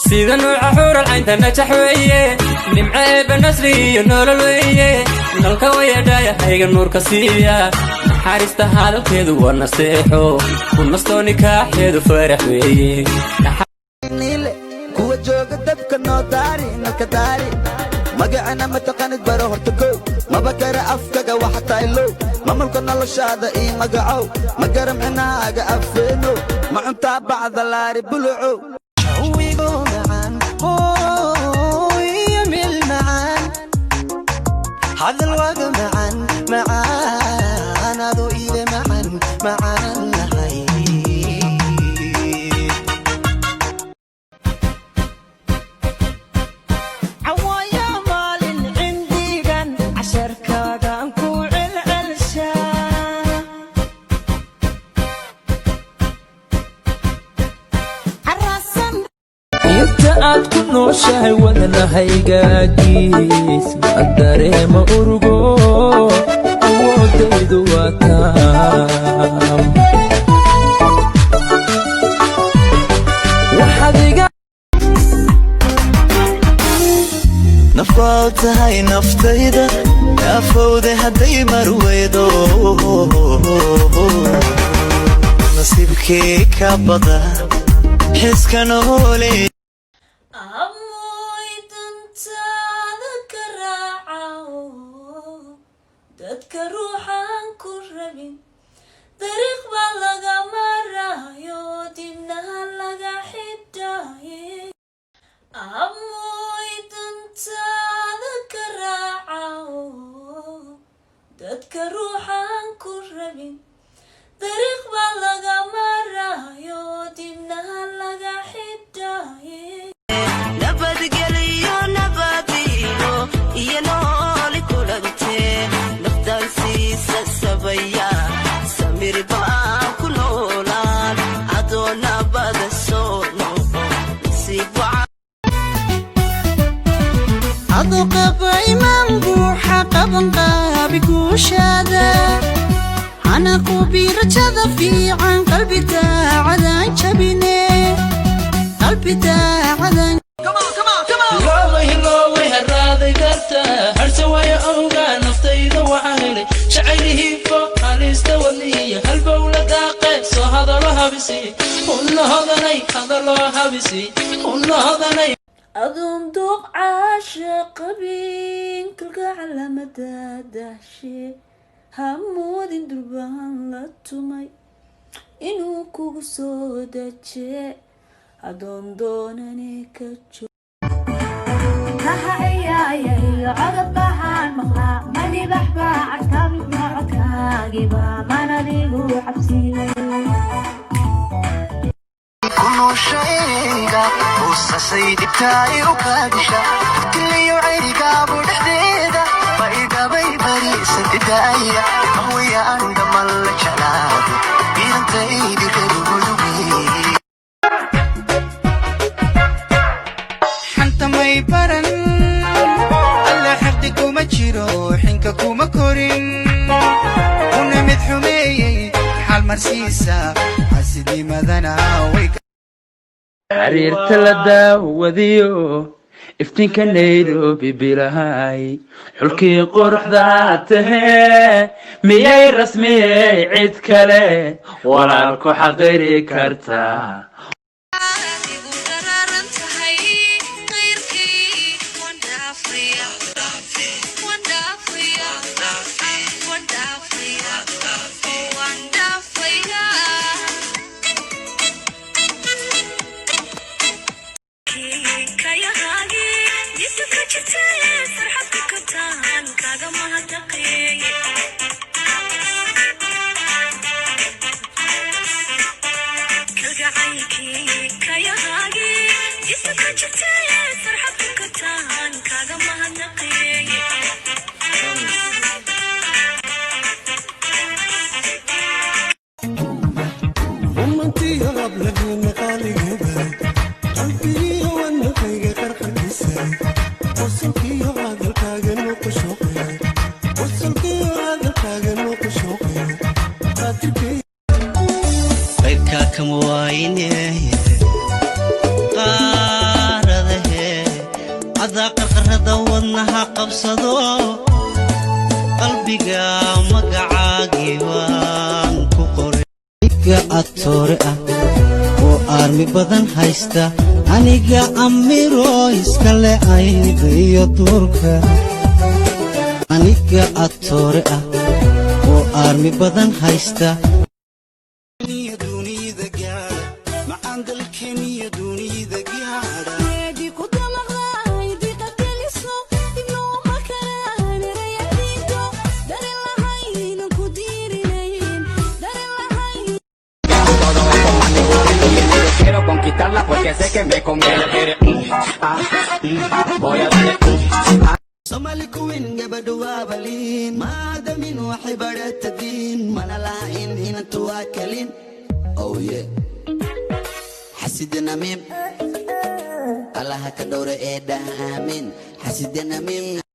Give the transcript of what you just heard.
سيدا نوع حور العين تنجح ويه نمعي بالنسري نور الويه نلقى دايا هيك النور كسيا حارست هذا الكيدو والنصيحو والنصطوني كاحيدو فرح ويه كوة جوغ دبك النوداري نالكداري مقعنا متقند برو هرتكو ما بكر أفكا وحتى إلو ما ملكنا لشادة إي مقعو مقرم عناق أفينو ما عمتا بعض اللاري بلعو ويقو معان يميل معان هذا الوقت معان هذا إيدي معان لهاي aad ku nooshahay wadnahaygaagis ma dareema urugo awoodaydu waa taam waxaad iga nafaad tahay naftayda afowde hadday marweydo nasiibkii ka bada xiska noole dadka ruuxan ku rabin dariiq baa laga marayo dibnaha laga xidhaye amoy dantaada ka raacawo dadka ruuxan ku rabin dariiq baa laga marayo dibnaha laga xidhaye nabadgeliyo nabadiyo iyo nooli kulante sabaya samir baa ku noolaan adoona bada soo noqo ado qaba imaan buuxa qaban qaabi kuushaada ana qubi rajada fiican qalbi daacadan jabine qalbi daacadan loowi haraaday garta harsawaya awga naftayda waxahelay shacaylihii fog halista wadniya halbowla daaqe soo hadalo habisi una hodanay hadaloo habisi una hodanay adoon duuq caasha qabin kalka calamada dahshe hamoodin durbaan la tumay inuu kugu soo daje adoon doonane ka joog عقب بحان مخلا ماني بحبا عكام عكاقبا ما نريقو حبسيني كل شيء وصصيد بتاعي وكادشة كل يوعيني قابو تحديدا بايقا بيبري سددايا قوية عندما اللجلاب بيرنتي بغير قلوبي حنت ما يبرن حينك كوما كورين ونمد حمي حال مرسيسا حسدي مذنا ويك xiriirta la daawadiyo iftiinka Nairobi bilahay xulkii quruxda tahee miyay rasmiyay cid kale walaalku xaqiri kartaa كالقعيكي wadnaha qabsado qalbiga magacaagii waan ku qoray atoore ah oo armi badan haysta aniga amiro iska leeyda iyo duurka aniga atoore ah oo armi badan haysta dunida gaara macaan dalkeeniyo dunida gaara Quiero conquistarla porque sé que me conviene. Voy a darle Somali queen gabadhu waa baliin maadamin waxay baratadiin mana lahayn inantu waa kalin oh yeah xasidina mim allaha ka dhowra ee dhaamin xasidina mim